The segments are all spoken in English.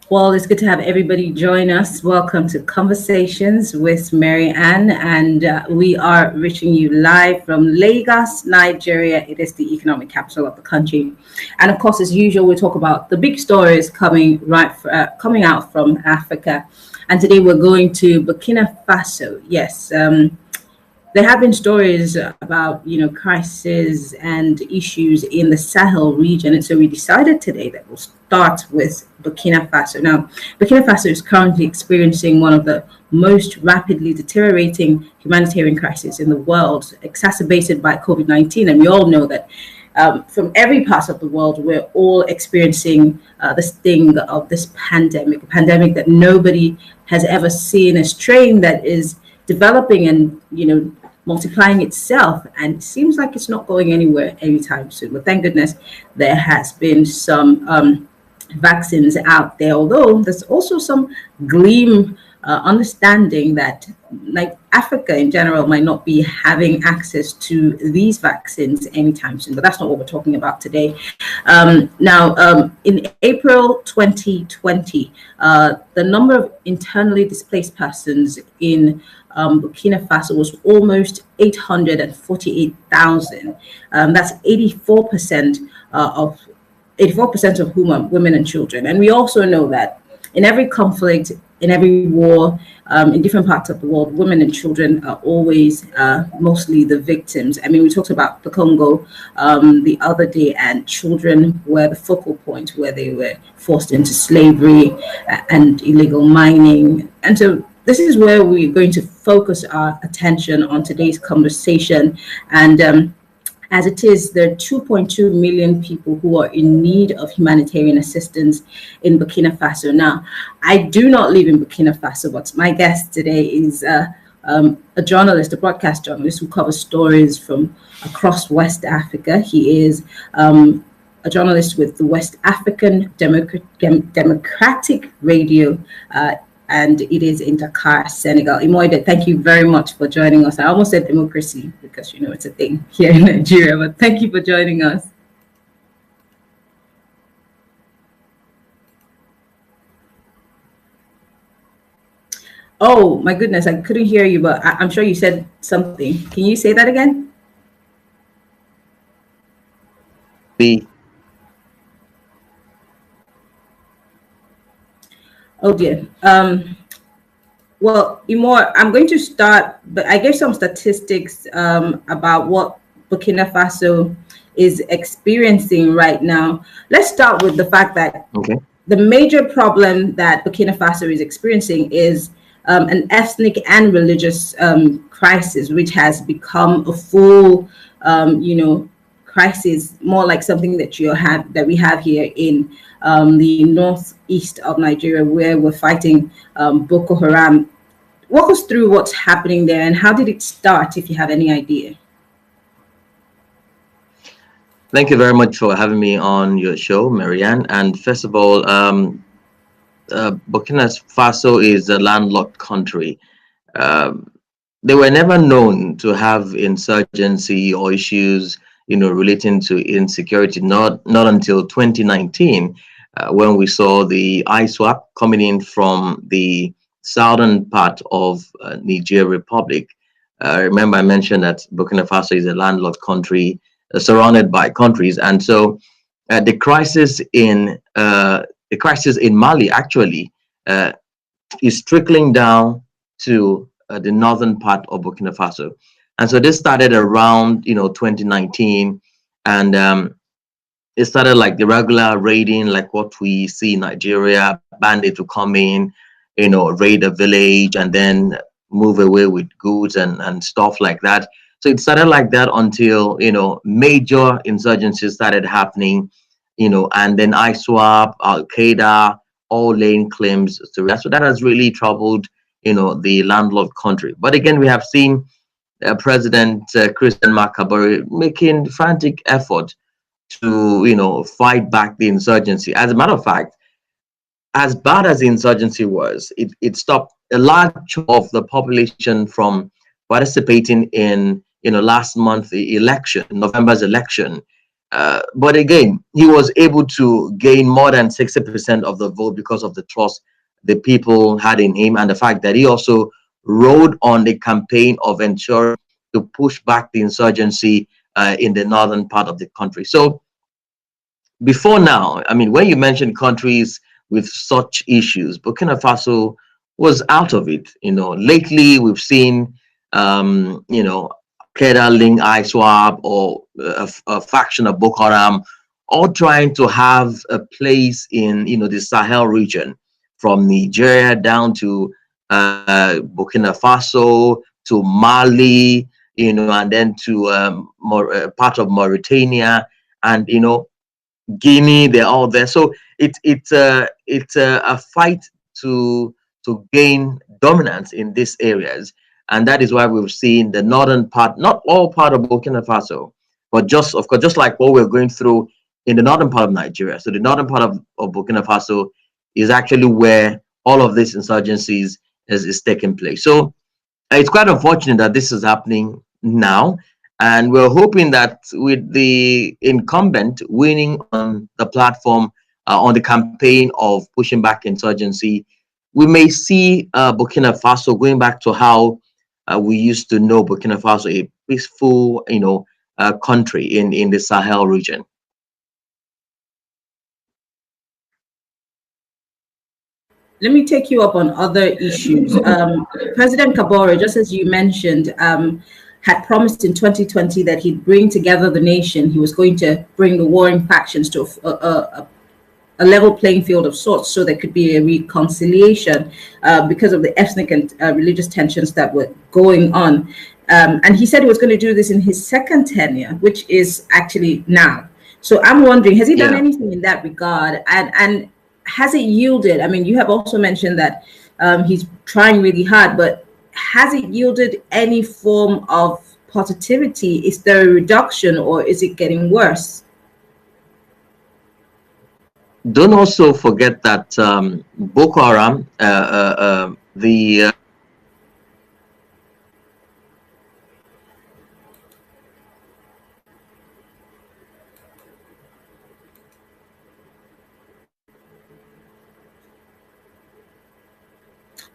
Well, it's good to have everybody join us. Welcome to Conversations with Mary Ann, and we are reaching you live from Lagos, Nigeria. It is the economic capital of the country, and of course, as usual, we talk about the big stories coming out from Africa. And today we're going to Burkina Faso. Yes, there have been stories about crises and issues in the Sahel region, and so we decided today that we'll start with Burkina Faso. Now, Burkina Faso is currently experiencing one of the most rapidly deteriorating humanitarian crises in the world, exacerbated by COVID-19, and we all know that. From every part of the world, we're all experiencing the sting of this pandemic, a pandemic that nobody has ever seen, a strain that is developing and multiplying itself, and it seems like it's not going anywhere anytime soon. But thank goodness there has been some vaccines out there, although there's also some gleam understanding that like Africa in general might not be having access to these vaccines anytime soon. But that's not what we're talking about today. In April 2020, the number of internally displaced persons in Burkina Faso was almost 848,000. That's 84% of whom are women and children. And we also know that in every conflict, in every war, in different parts of the world, women and children are always mostly the victims. I mean, we talked about the Congo the other day, and children were the focal point where they were forced into slavery and illegal mining. And so this is where we're going to focus our attention on today's conversation. And as it is, there are 2.2 million people who are in need of humanitarian assistance in Burkina Faso. Now, I do not live in Burkina Faso, but my guest today is a journalist, a broadcast journalist who covers stories from across West Africa. He is a journalist with the West African Democratic Radio, and it is in Dakar, Senegal. Imoide, thank you very much for joining us. I almost said democracy because, it's a thing here in Nigeria, but thank you for joining us. Oh, my goodness, I couldn't hear you, but I'm sure you said something. Can you say that again? Oh dear. Well, Imor, I'm going to start, but I gave some statistics about what Burkina Faso is experiencing right now. Let's start with the fact that the major problem that Burkina Faso is experiencing is an ethnic and religious crisis, which has become a full, crisis, more like something that we have here in the northeast of Nigeria, where we're fighting Boko Haram. Walk us through what's happening there, and how did it start, if you have any idea? Thank you very much for having me on your show, Marianne. And first of all, Burkina Faso is a landlocked country. They were never known to have insurgency or issues, relating to insecurity. Not until 2019, when we saw the ISWAP coming in from the southern part of Niger Republic. Remember, I mentioned that Burkina Faso is a landlocked country surrounded by countries, and so the crisis in Mali actually is trickling down to the northern part of Burkina Faso. And so this started around 2019, and it started like the regular raiding, like what we see in Nigeria. Bandits will come in, raid a village and then move away with goods and stuff like that. So it started like that until major insurgencies started happening, and then ISWAP, Al Qaeda, all laying claims to that. So that has really troubled the landlocked country. But again, we have seen President Christian Macabori making frantic effort to fight back the insurgency. As a matter of fact, as bad as the insurgency was, it stopped a large of the population from participating in last month's election, November's election, But again, he was able to gain more than 60% of the vote because of the trust the people had in him, and the fact that he also rode on the campaign of ensuring to push back the insurgency in the northern part of the country. So before now, I mean, when you mention countries with such issues, Burkina Faso was out of it. Lately we've seen, Al-Qaeda link ISWAP or a faction of Boko Haram, all trying to have a place in, the Sahel region, from Nigeria down to Burkina Faso to Mali, and then to part of Mauritania, and Guinea. They're all there. So it's a fight to gain dominance in these areas, and that is why we've seen the northern part, not all part of Burkina Faso, but just, of course, just like what we're going through in the northern part of Nigeria. So the northern part of Burkina Faso is actually where all of this insurgencies is taking place. So it's quite unfortunate that this is happening now. And we're hoping that with the incumbent winning on the platform, on the campaign of pushing back insurgency, we may see Burkina Faso going back to how we used to know Burkina Faso, a peaceful, country in the Sahel region. Let me take you up on other issues. President Kabore, just as you mentioned, had promised in 2020 that he'd bring together the nation. He was going to bring the warring factions to a level playing field of sorts, so there could be a reconciliation because of the ethnic and religious tensions that were going on. And he said he was going to do this in his second tenure, which is actually now. So I'm wondering, has he done anything in that regard? And has it yielded? I mean, you have also mentioned that he's trying really hard, but has it yielded any form of positivity? Is there a reduction, or is it getting worse? Don't also forget that Boko Haram, the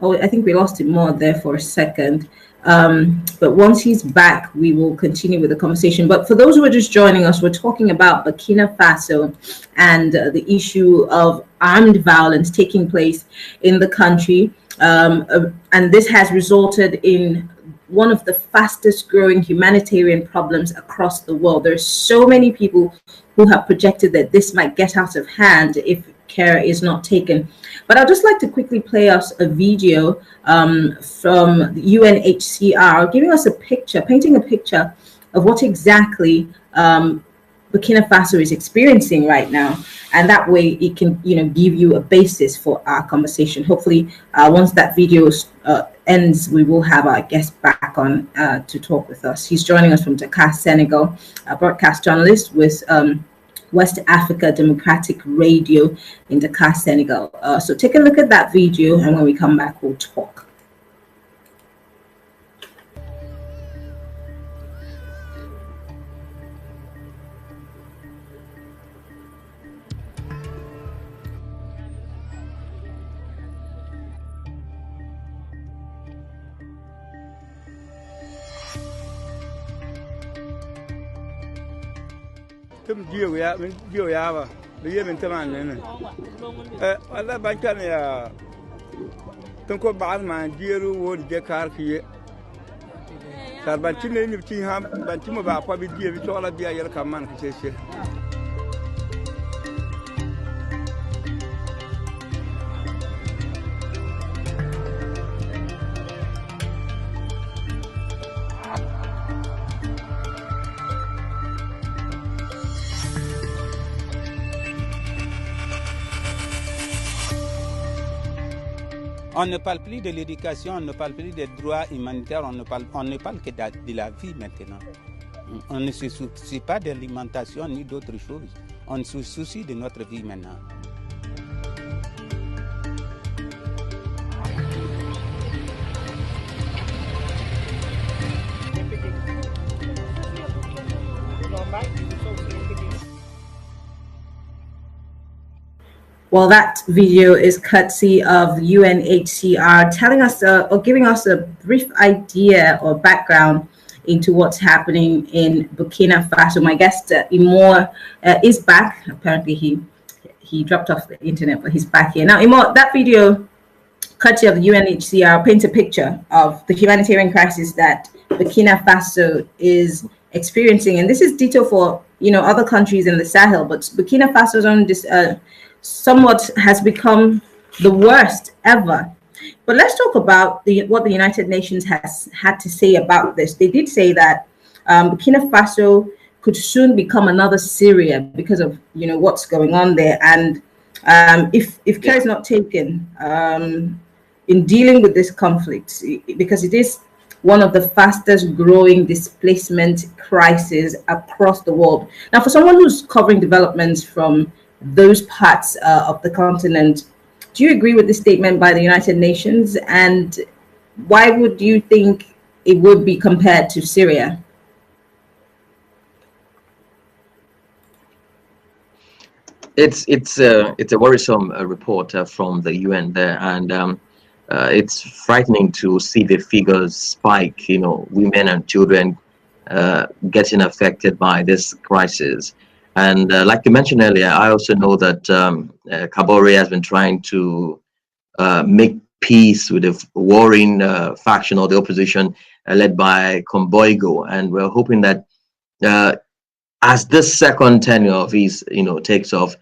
Oh, I think we lost him more there for a second. But once he's back, we will continue with the conversation. But for those who are just joining us, we're talking about Burkina Faso and the issue of armed violence taking place in the country. And this has resulted in one of the fastest growing humanitarian problems across the world. There's so many people who have projected that this might get out of hand if care is not taken. But I'd just like to quickly play us a video from the UNHCR, giving us a picture, painting a picture of what exactly Burkina Faso is experiencing right now, and that way it can, give you a basis for our conversation. Hopefully, once that video ends, we will have our guest back on to talk with us. He's joining us from Dakar, Senegal, a broadcast journalist with West Africa Democratic Radio in Dakar, Senegal. So take a look at that video, and when we come back, we'll talk. Tum diyo ya ba biye min taman ne Allah ban kan ya tun ko baal ma diru won je kar kiye kar ban tin ne ni tin ha ban tin mo ba ko bi diye bi to la biya yel kam man ke se On ne parle plus de l'éducation, on ne parle plus des droits humanitaires, on ne parle que de la vie maintenant. On ne se soucie pas de l'alimentation ni d'autres choses. On se soucie de notre vie maintenant. Well, that video is courtesy of UNHCR telling us or giving us a brief idea or background into what's happening in Burkina Faso. My guest, Imor, is back. Apparently, he dropped off the internet, but he's back here. Now, Imor, that video, courtesy of the UNHCR, paints a picture of the humanitarian crisis that Burkina Faso is experiencing. And this is ditto for, other countries in the Sahel, but Burkina Faso's own somewhat has become the worst ever. But let's talk about what the United Nations has had to say about this. They did say that Burkina Faso could soon become another Syria because of what's going on there, and if care is not taken in dealing with this conflict, because it is one of the fastest growing displacement crises across the world. Now, for someone who's covering developments from those parts of the continent, do you agree with this statement by the United Nations? And why would you think it would be compared to Syria? It's a worrisome report from the UN there, and it's frightening to see the figures spike. Women and children getting affected by this crisis. And like you mentioned earlier, I also know that Kabore has been trying to make peace with the warring faction or the opposition led by Komboigo, and we're hoping that as this second tenure of his, takes off,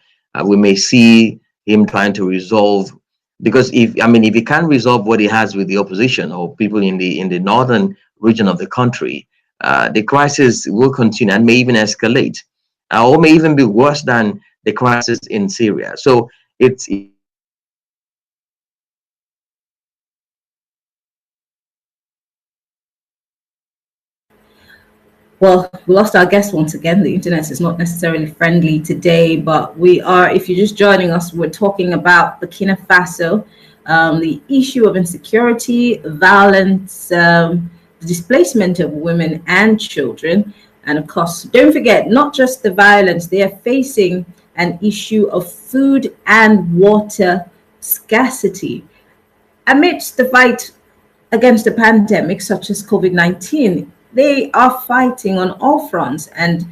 we may see him trying to resolve. Because if he can't resolve what he has with the opposition or people in the northern region of the country, the crisis will continue and may even escalate, or may even be worse than the crisis in Syria. So it's Well, we lost our guest once again. The internet is not necessarily friendly today, but we are, if you're just joining us, we're talking about Burkina Faso, the issue of insecurity, violence, the displacement of women and children. And of course, don't forget, not just the violence, they are facing an issue of food and water scarcity. Amidst the fight against a pandemic such as COVID-19, they are fighting on all fronts. And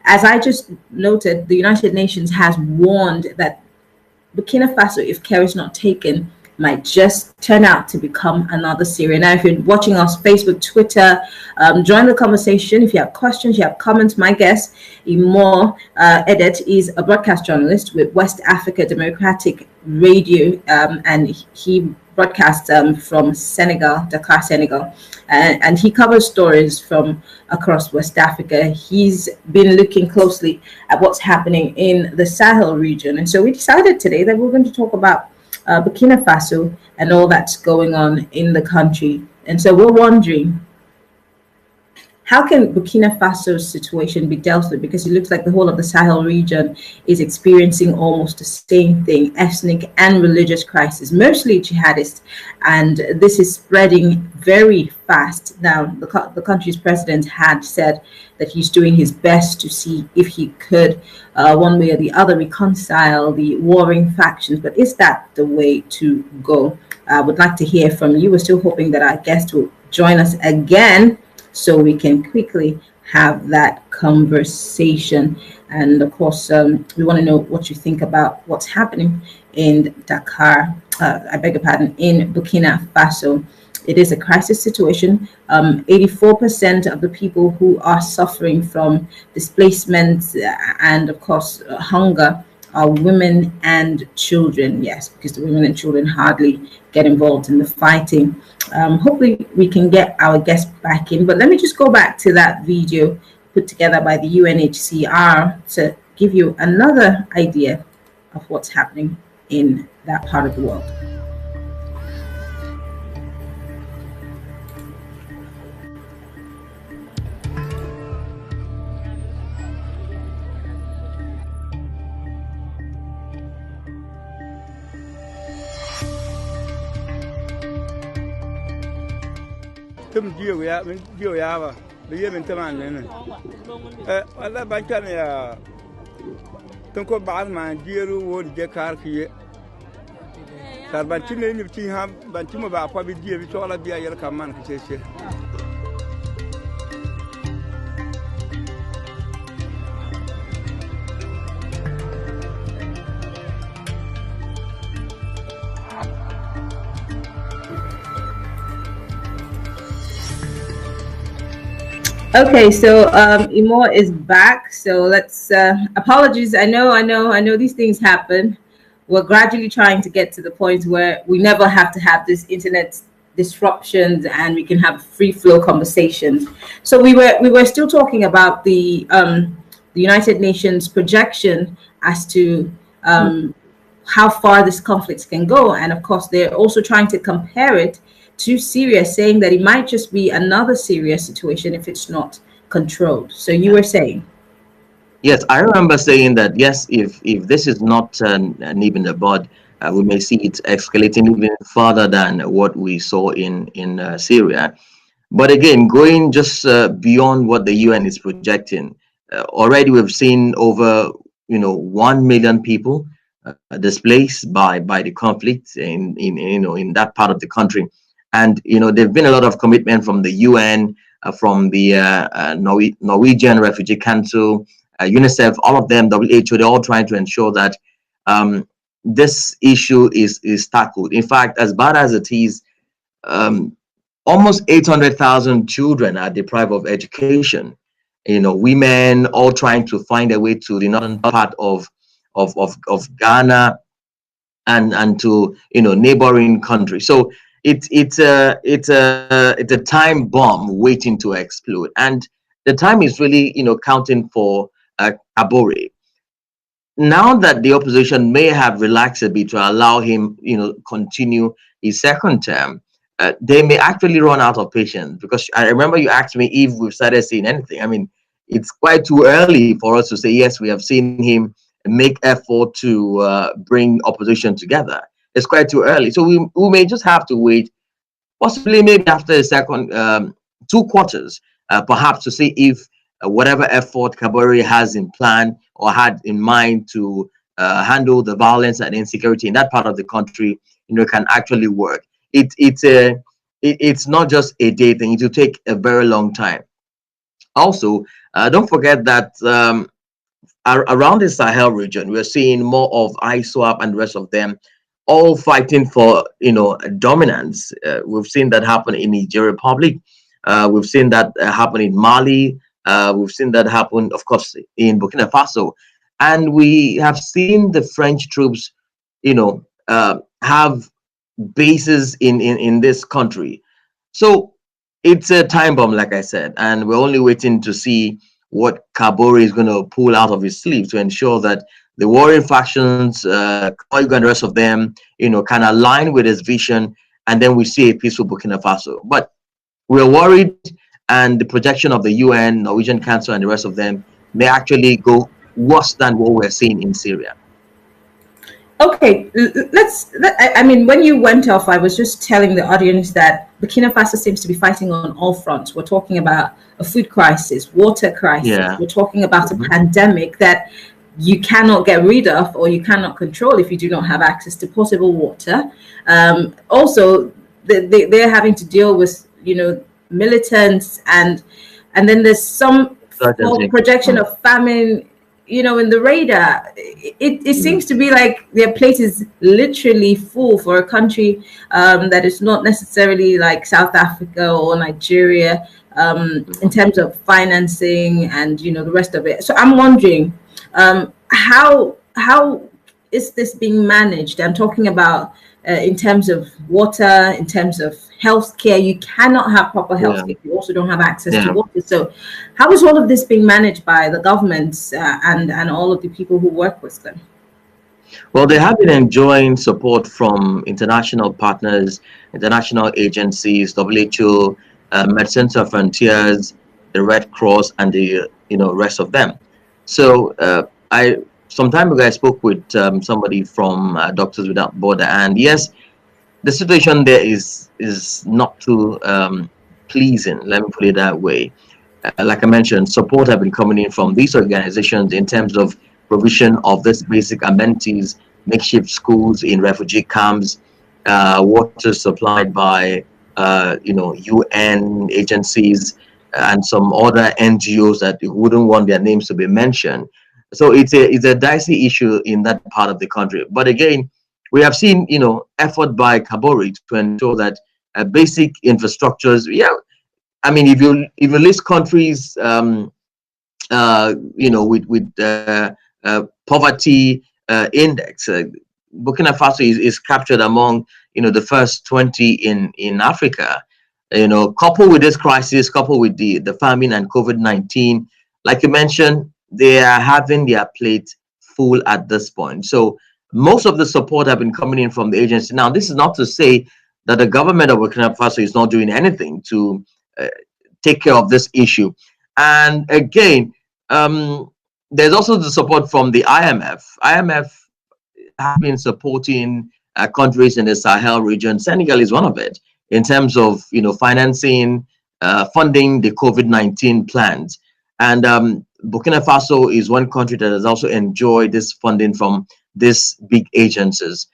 as I just noted, the United Nations has warned that Burkina Faso, if care is not taken, might just turn out to become another Syria. Now, if you're watching us, Facebook, Twitter, join the conversation. If you have questions, you have comments, my guest, Imor Edet, is a broadcast journalist with West Africa Democratic Radio, and he broadcasts from Senegal, Dakar, Senegal, and he covers stories from across West Africa. He's been looking closely at what's happening in the Sahel region. And so we decided today that we're going to talk about Burkina Faso and all that's going on in the country. And so we're wondering, how can Burkina Faso's situation be dealt with? Because it looks like the whole of the Sahel region is experiencing almost the same thing, ethnic and religious crisis, mostly jihadist. And this is spreading very fast. Now, the country's president had said that he's doing his best to see if he could, one way or the other, reconcile the warring factions. But is that the way to go? I would like to hear from you. We're still hoping that our guest will join us again, so we can quickly have that conversation. And of course, we want to know what you think about what's happening in Dakar, I beg your pardon, in Burkina Faso. It is a crisis situation. 84% of the people who are suffering from displacement and, of course, hunger are women and children. Yes, because the women and children hardly get involved in the fighting. Hopefully we can get our guest back in, but let me just go back to that video put together by the UNHCR to give you another idea of what's happening in that part of the world. Tum jiyo ya ba, biye min taman ne. Allah ban kan ya Tunko Bad man, dear would get car here. But you name of Tim, but Tim about probably dear, which all of the other command. Okay, so Imo is back. So let's apologies. I know these things happen. We're gradually trying to get to the point where we never have to have this internet disruptions and we can have free flow conversations. So we were still talking about the United Nations projection as to how far this conflict can go, and of course they're also trying to compare it to Syria, saying that it might just be another Syria situation if it's not controlled. So you were saying? Yes, I remember saying that, yes, if this is not an even a bud, we may see it escalating even further than what we saw in Syria. But again, going just beyond what the UN is projecting, already we've seen over 1 million people displaced by the conflict in that part of the country. And there've been a lot of commitment from the UN, from the Norwegian Refugee Council, UNICEF, all of them, WHO. They're all trying to ensure that this issue is tackled. In fact, as bad as it is, almost 800,000 children are deprived of education. Women all trying to find a way to the northern part of Ghana and to neighboring countries. So it's a time bomb waiting to explode, and the time is really counting for Kabore. Now that the opposition may have relaxed a bit to allow him continue his second term, they may actually run out of patience, because I remember you asked me if we've started seeing anything. I mean, it's quite too early for us to say yes, we have seen him make effort to bring opposition together. It's quite too early. So we may just have to wait, possibly maybe after the second 2 quarters, perhaps, to see if whatever effort Kabore has in plan or had in mind to handle the violence and insecurity in that part of the country, can actually work. It's not just a day thing. It will take a very long time. Also, don't forget that around the Sahel region, we're seeing more of ISWAP and the rest of them all fighting for dominance. We've seen that happen in Niger Republic. We've seen that happen in Mali. We've seen that happen, of course, in Burkina Faso, and we have seen the French troops, have bases in this country. So it's a time bomb, like I said, and we're only waiting to see what Kabore is going to pull out of his sleeve to ensure that the warring factions, and the rest of them, can align with his vision, and then we see a peaceful Burkina Faso. But we're worried, and the projection of the UN, Norwegian Council, and the rest of them may actually go worse than what we're seeing in Syria. Okay, I mean, when you went off, I was just telling the audience that Burkina Faso seems to be fighting on all fronts. We're talking about a food crisis, water crisis. Yeah. We're talking about a pandemic that you cannot get rid of or you cannot control if you do not have access to potable water. Also, they're having to deal with, militants, and then there's some projection of famine, in the radar. It seems to be like their plate is literally full for a country that is not necessarily like South Africa or Nigeria in terms of financing and the rest of it. So I'm wondering, how is this being managed? I'm talking about in terms of water, in terms of healthcare. You cannot have proper healthcare if you also don't have access to water. So how is all of this being managed by the governments and all of the people who work with them? Well, they have been enjoying support from international partners, international agencies, WHO, Medecins Sans Frontieres, the Red Cross, and the rest of them. So some time ago I spoke with somebody from Doctors Without Border, and yes, the situation there is not too pleasing. Let me put it that way. Like I mentioned, support have been coming in from these organizations in terms of provision of this basic amenities, makeshift schools in refugee camps, water supplied by UN agencies and some other NGOs that you wouldn't want their names to be mentioned. So it's a dicey issue in that part of the country. But again, we have seen effort by Kabori to ensure that basic infrastructures. Yeah, I mean, if you list countries, with poverty index, Burkina Faso is captured among the first 20 in Africa. Coupled with this crisis, coupled with the famine and COVID-19, like you mentioned, they are having their plate full at this point. So most of the support have been coming in from the agency. Now, this is not to say that the government of Burkina Faso is not doing anything to take care of this issue. And again, there's also the support from the IMF. IMF have been supporting countries in the Sahel region. Senegal is one of it in terms of financing, funding the COVID-19 plans. And Burkina Faso is one country that has also enjoyed this funding from these big agencies.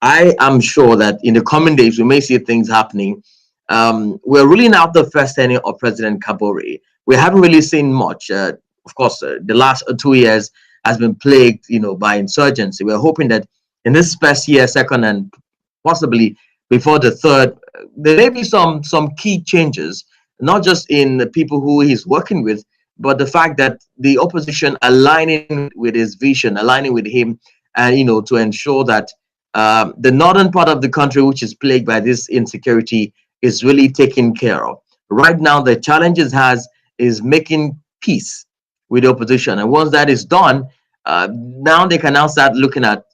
I am sure that in the coming days we may see things happening. We're ruling out the first tenure of President Kabore. We haven't really seen much. Of course, the last 2 years has been plagued, by insurgency. We're hoping that in this first year, second, and possibly before the third, there may be some key changes, not just in the people who he's working with, but the fact that the opposition aligning with his vision, aligning with him, and to ensure that the northern part of the country, which is plagued by this insecurity, is really taken care of. Right now, the challenges is making peace with the opposition, and once that is done, now they can now start looking at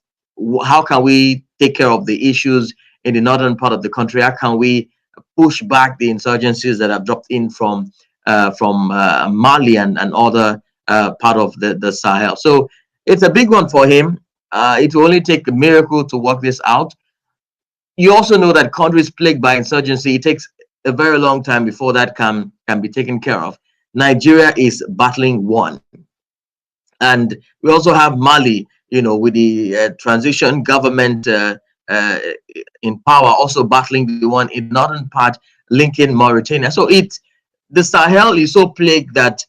how can we take care of the issues in the northern part of the country. How can we push back the insurgencies that have dropped in from Mali and other part of the Sahel? So it's a big one for him. It will only take a miracle to work this out. You also know that countries plagued by insurgency, it takes a very long time before that can be taken care of. Nigeria is battling one. And we also have Mali, with the transition government in power, also battling the one in northern part, linking Mauritania. So the Sahel is so plagued that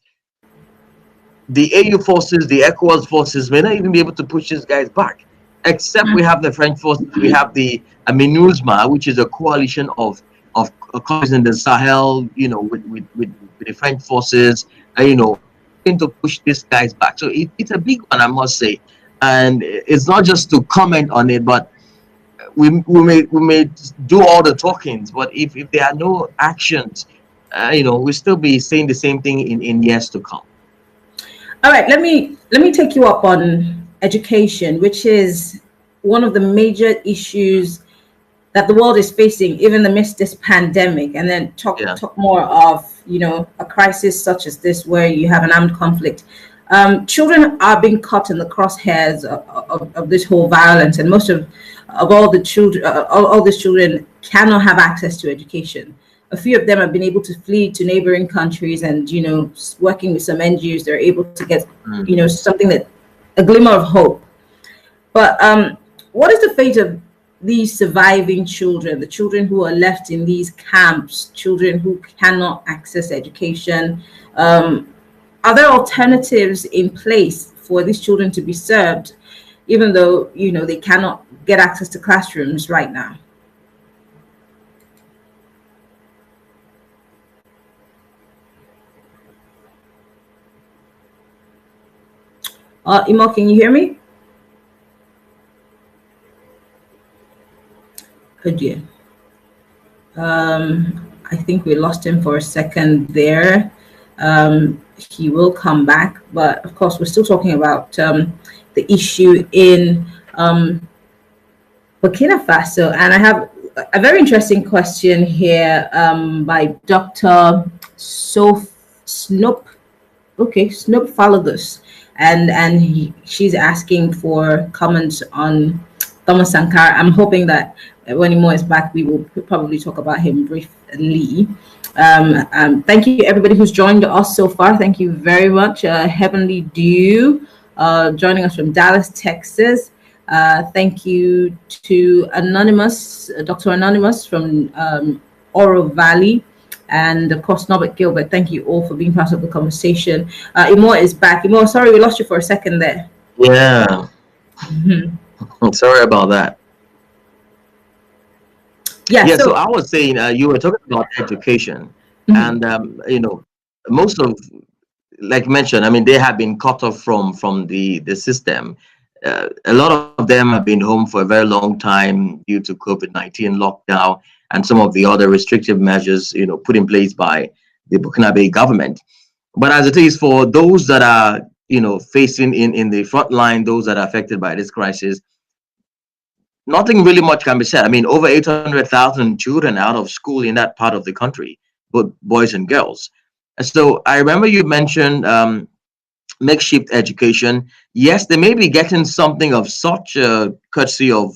the AU forces, the ECOWAS forces may not even be able to push these guys back. Except we have the French forces, we have the MINUSMA, which is a coalition of countries in the Sahel, with the French forces, to push these guys back. So it's a big one, I must say. And it's not just to comment on it, but we may do all the talkings, but if there are no actions, we'll still be saying the same thing in years to come. All right, let me take you up on education, which is one of the major issues that the world is facing, even amidst this pandemic, and then talk more of a crisis such as this, where you have an armed conflict. Children are being caught in the crosshairs of this whole violence, and most of all the children, all these children cannot have access to education. A few of them have been able to flee to neighboring countries, and working with some NGOs, they're able to get a glimmer of hope. But what is the fate of these surviving children, the children who are left in these camps, children who cannot access education? Are there alternatives in place for these children to be served, even though they cannot get access to classrooms right now? Imo, can you hear me? Oh dear. I think we lost him for a second there. He will come back, but of course we're still talking about the issue in Burkina Faso, and I have a very interesting question here by Dr. Snoop Falagus, and she's asking for comments on Thomas Sankara. I'm hoping that when Imo is back, we will probably talk about him briefly. Thank you everybody who's joined us so far. Thank you very much. Heavenly Dew, joining us from Dallas, Texas. Thank you to Anonymous, Dr. Anonymous from Oro Valley, and of course Norbert Gilbert. Thank you all for being part of the conversation. Imo is back. Imo, sorry we lost you for a second there. Yeah. Sorry about that. Yeah, so I was saying, you were talking about education, and most of, like mentioned, I mean, they have been cut off from the system. A lot of them have been home for a very long time due to COVID-19 lockdown and some of the other restrictive measures, put in place by the Burkina government. But as it is, for those that are, facing in the front line, those that are affected by this crisis, nothing really much can be said. I mean, over 800,000 children out of school in that part of the country, both boys and girls. So I remember you mentioned makeshift education. Yes, they may be getting something of such courtesy of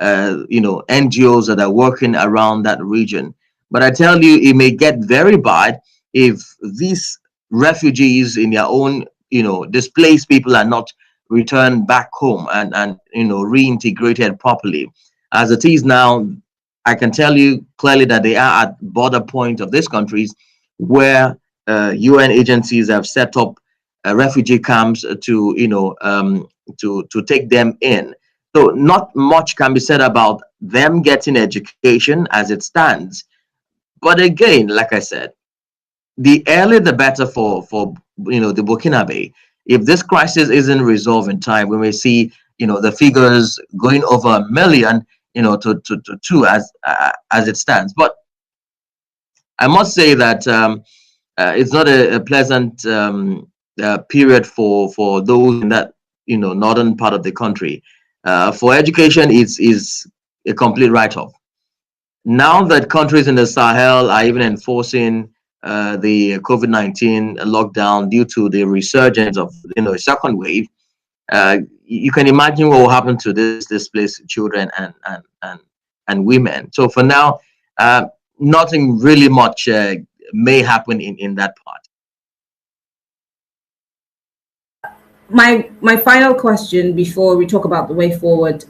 NGOs that are working around that region. But I tell you, it may get very bad if these refugees in their own, displaced people are not returned back home and reintegrated properly. As it is now, I can tell you clearly that they are at border point of these countries where UN agencies have set up refugee camps to take them in. So not much can be said about them getting education as it stands. But again, like I said, the earlier the better for the Burkina. If this crisis isn't resolved in time, we may see the figures going over 1 million to 2 as it stands. But I must say that it's not a pleasant period for those in that northern part of the country. For education, is a complete write-off. Now that countries in the Sahel are even enforcing the COVID-19 lockdown due to the resurgence of a second wave, you can imagine what will happen to this displaced children and women. So for now, nothing really much may happen in that part. My final question before we talk about the way forward.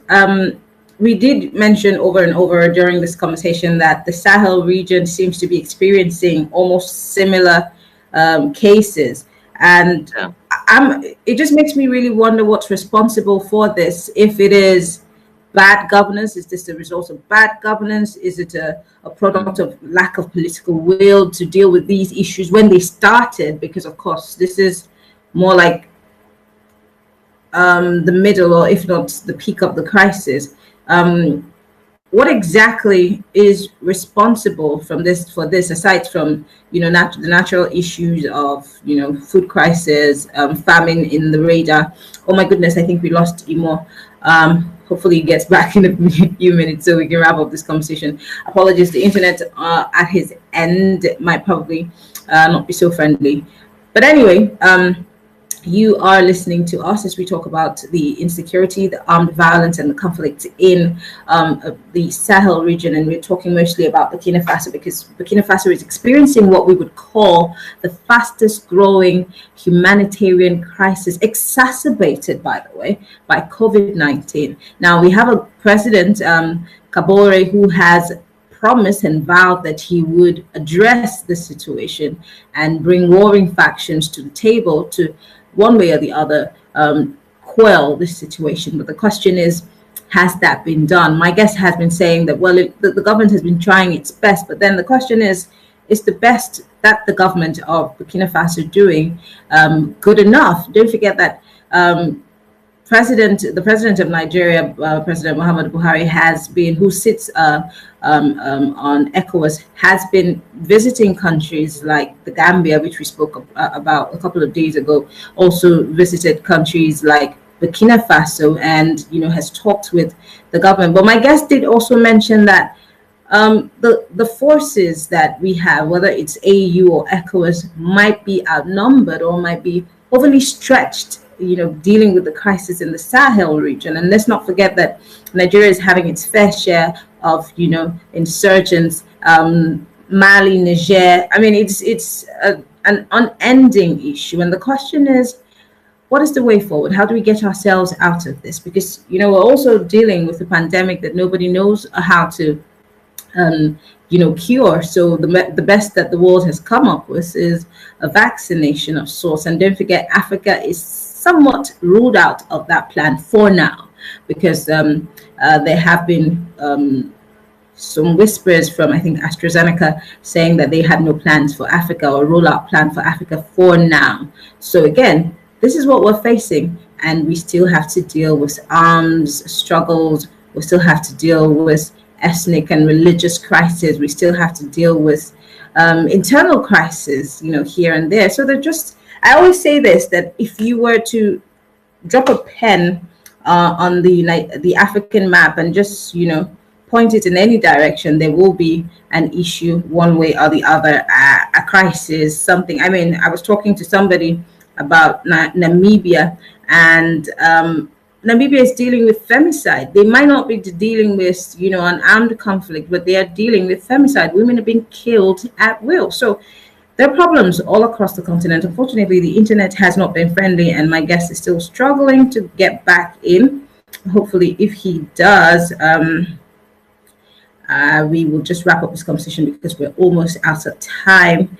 We did mention over and over during this conversation that the Sahel region seems to be experiencing almost similar cases, and it just makes me really wonder what's responsible for this. If it is bad governance, is this the result of bad governance? Is it a product of lack of political will to deal with these issues when they started? Because of course this is more like the middle, or if not the peak of the crisis. What exactly is responsible for this, aside from the natural issues of food crisis, famine in the radar? Oh my goodness, I think we lost Imo. Hopefully he gets back in a few minutes so we can wrap up this conversation. Apologies, the internet at his end might probably not be so friendly, but anyway, you are listening to us as we talk about the insecurity, the armed violence, and the conflict in the Sahel region. And we're talking mostly about Burkina Faso, because Burkina Faso is experiencing what we would call the fastest growing humanitarian crisis, exacerbated, by the way, by COVID-19. Now, we have a president, Kabore, who has promised and vowed that he would address the situation and bring warring factions to the table to, one way or the other, quell this situation. But the question is, has that been done? My guest has been saying that, well, the government has been trying its best, but then the question is the best that the government of Burkina Faso doing good enough? Don't forget that the president of Nigeria, President Muhammadu Buhari, who sits on ECOWAS, has been visiting countries like the Gambia, which we spoke about a couple of days ago, also visited countries like Burkina Faso, and has talked with the government. But my guest did also mention that the forces that we have, whether it's AU or ECOWAS, might be outnumbered or might be overly stretched, dealing with the crisis in the Sahel region. And let's not forget that Nigeria is having its fair share of, insurgents, Mali, Niger. I mean, it's an unending issue. And the question is, what is the way forward? How do we get ourselves out of this? Because, you know, we're also dealing with the pandemic that nobody knows how to, you know, cure. So the best that the world has come up with is a vaccination of sorts. And don't forget, Africa is somewhat ruled out of that plan for now, because there have been some whispers from, I think, AstraZeneca saying that they had no plans for Africa or rollout plan for Africa for now. So again, this is what we're facing, and we still have to deal with arms struggles. We still have to deal with ethnic and religious crisis. We still have to deal with internal crisis, you know, here and there. So they're just, I always say this, that if you were to drop a pen on the African map and just, you know, point it in any direction, there will be an issue one way or the other, a crisis, something. I mean, I was talking to somebody about Namibia, and Namibia is dealing with femicide. They might not be dealing with, you know, an armed conflict, but they are dealing with femicide. Women are being killed at will. So there are problems all across the continent. Unfortunately, the internet has not been friendly, and my guest is still struggling to get back in. Hopefully, if he does, we will just wrap up this conversation because we're almost out of time.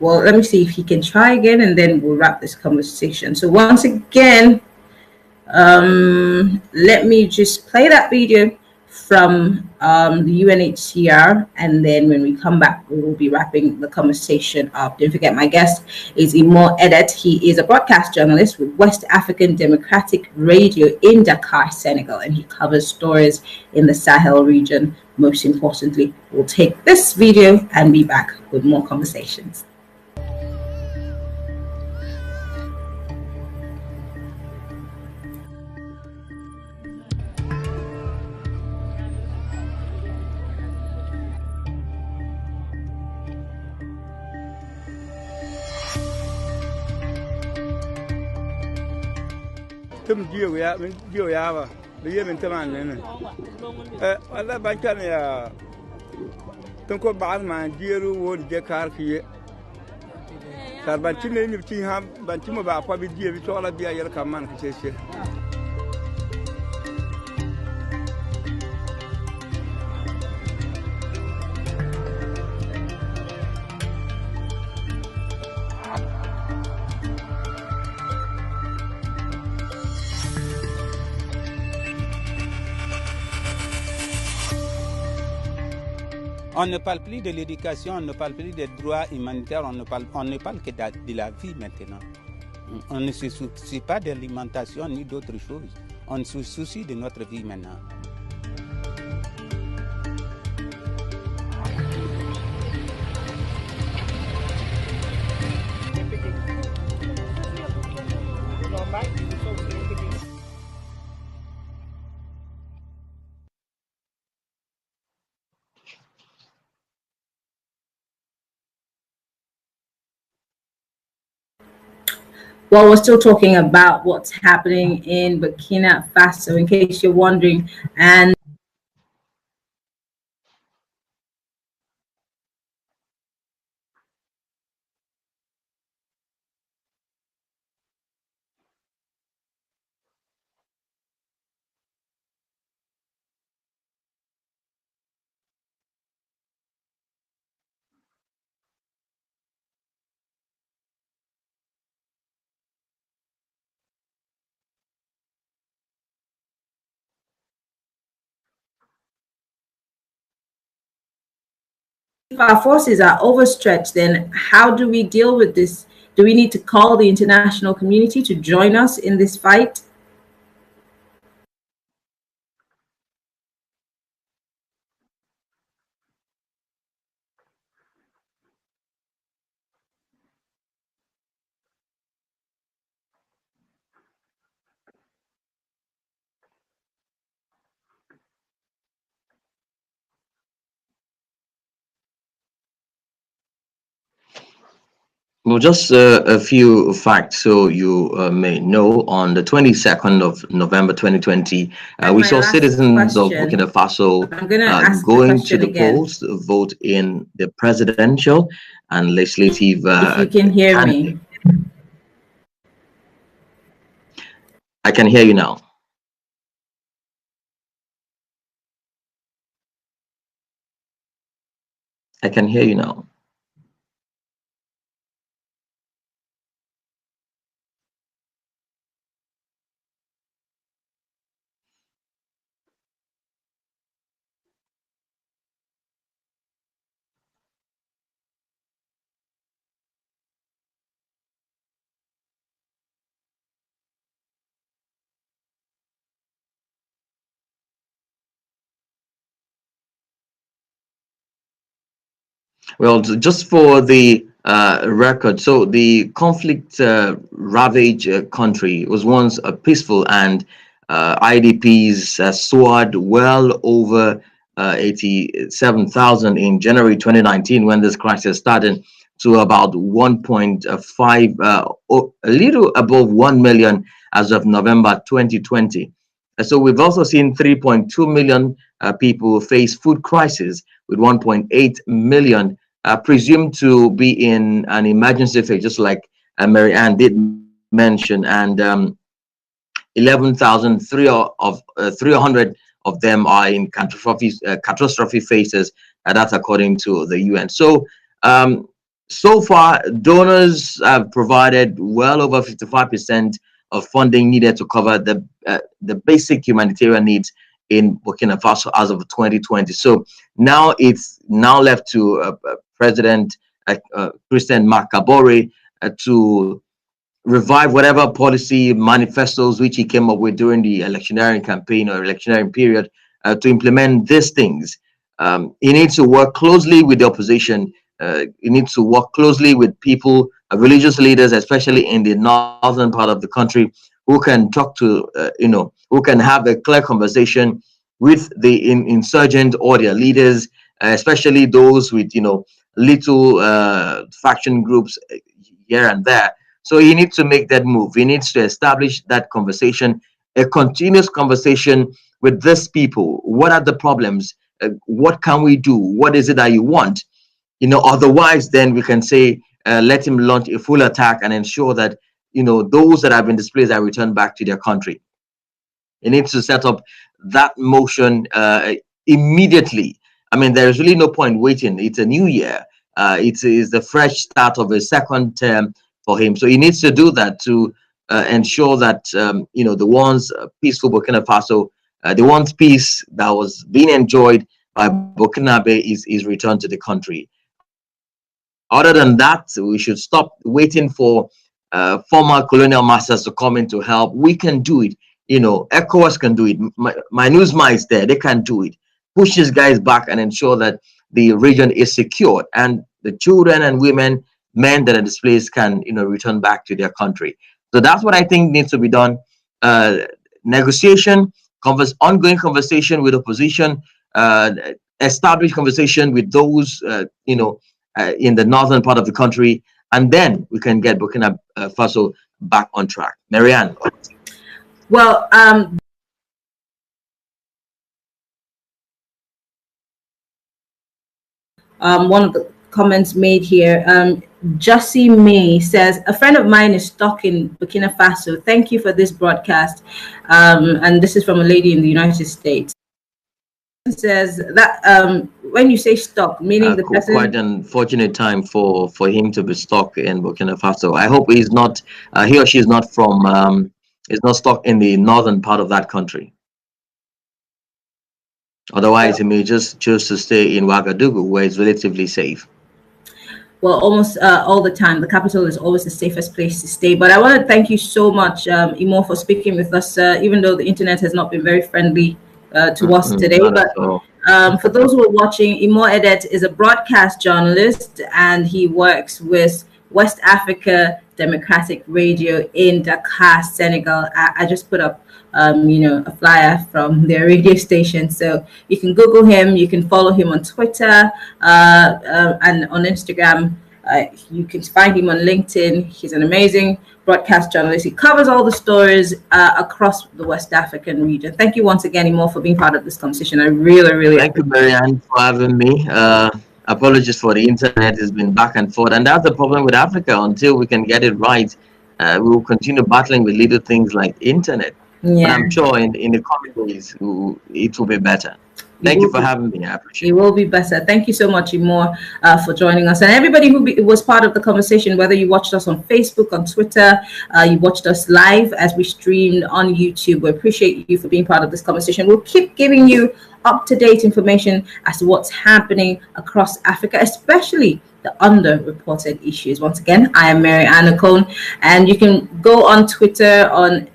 Well, let me see if he can try again, and then we'll wrap this conversation. So once again, let me just play that video from the UNHCR, and then when we come back, we will be wrapping the conversation up. Don't forget, my guest is Imo Edet. He is a broadcast journalist with West African Democratic Radio in Dakar, Senegal, and he covers stories in the Sahel region. Most importantly, we'll take this video and be back with more conversations. tum jiyo ya min jiyo ya ba biye min taman ne wala bankan ya tun ko baal ma jiru wo de kar fiye kar ban tin ne ni tin ha ban tin mo ba kwa bi jiye bi to ala biya yel kam man ke ce On ne parle plus de l'éducation, on ne parle plus des droits humanitaires, on ne parle que de la vie maintenant. On ne se soucie pas de l'alimentation ni d'autres choses. On se soucie de notre vie maintenant. Well, we're still talking about what's happening in Burkina Faso, in case you're wondering. And if our forces are overstretched, then how do we deal with this? Do we need to call the international community to join us in this fight? Well, just a few facts so you may know. On the 22nd of November 2020, we saw citizens of Burkina Faso going to the polls to vote in the presidential and legislative if you can hear me. I can hear you now. I can hear you now. Well, just for the record, so the conflict ravaged country was once peaceful, and IDPs soared well over 87,000 in January 2019 when this crisis started, to about 1.5, a little above 1 million as of November 2020. So we've also seen 3.2 million people face food crisis, with 1.8 million presumed to be in an emergency phase, just like Mary Ann did mention, and 11,003 of 300 of them are in catastrophe phases. That's according to the UN. So, so far, donors have provided well over 55% of funding needed to cover the basic humanitarian needs in Burkina Faso as of 2020. So now it's now left to President Christian Macabore to revive whatever policy manifestos which he came up with during the electioneering campaign or electioneering period to implement these things. He needs to work closely with the opposition. He needs to work closely with people, religious leaders, especially in the northern part of the country, who can talk to, who can have a clear conversation with the insurgent or their leaders, especially those with, little faction groups here and there. So he needs to make that move. He needs to establish that conversation, a continuous conversation with these people. What are the problems? What can we do? What is it that you want? Otherwise, then we can say, let him launch a full attack and ensure that, those that have been displaced are returned back to their country. He needs to set up that motion immediately. I mean, there is really no point waiting. It's a new year. It is the fresh start of a second term for him. So he needs to do that to ensure that, the ones peaceful Burkina Faso, the ones peace that was being enjoyed by Burkinabe is returned to the country. Other than that, we should stop waiting for former colonial masters to come in to help. We can do it. ECOWAS can do it. MINUSMA is there. They can do it. Push these guys back and ensure that the region is secured, and the children and women, men that are displaced can, return back to their country. So that's what I think needs to be done. Negotiation, ongoing conversation with opposition, establish conversation with those, in the northern part of the country, and then we can get Burkina Faso back on track. Marianne. Well, one of the comments made here, Jussie May says, a friend of mine is stuck in Burkina Faso. Thank you for this broadcast. And this is from a lady in the United States. Says that when you say stuck, meaning the person... Quite an unfortunate time for him to be stuck in Burkina Faso. I hope he's not, he or she is not from, is not stuck in the northern part of that country. Otherwise, he may just choose to stay in Ouagadougou, where it's relatively safe. Well, almost all the time, the capital is always the safest place to stay. But I want to thank you so much, Imo, for speaking with us, even though the internet has not been very friendly to us today. But for those who are watching, Imo Edet is a broadcast journalist, and he works with West Africa Democratic Radio in Dakar, Senegal. I just put up a flyer from their radio station, so you can Google him, you can follow him on Twitter and on Instagram. You can find him on LinkedIn. He's an amazing broadcast journalist. He covers all the stories across the West African region. Thank you once again, Imo, for being part of this conversation. I really thank you, Marianne, for having me. Apologies for the internet. It's been back and forth, and that's the problem with Africa. Until we can get it right, We will continue battling with little things like internet. Yeah. But I'm sure in the coming days, it will be better. Thank you for having me. I appreciate it. It will be better. Thank you so much, Imor, for joining us. And everybody who was part of the conversation, whether you watched us on Facebook, on Twitter, you watched us live as we streamed on YouTube, we appreciate you for being part of this conversation. We'll keep giving you up-to-date information as to what's happening across Africa, especially the underreported issues. Once again, I am Mary Ann Okon, and you can go on Twitter, on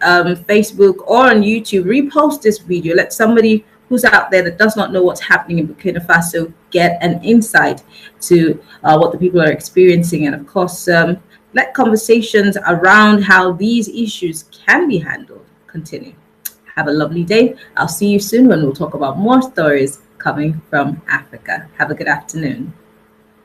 Facebook, or on YouTube, repost this video. Let somebody who's out there that does not know what's happening in Burkina Faso get an insight to what the people are experiencing. And of course, let conversations around how these issues can be handled continue. Have a lovely day. I'll see you soon when we'll talk about more stories coming from Africa. Have a good afternoon.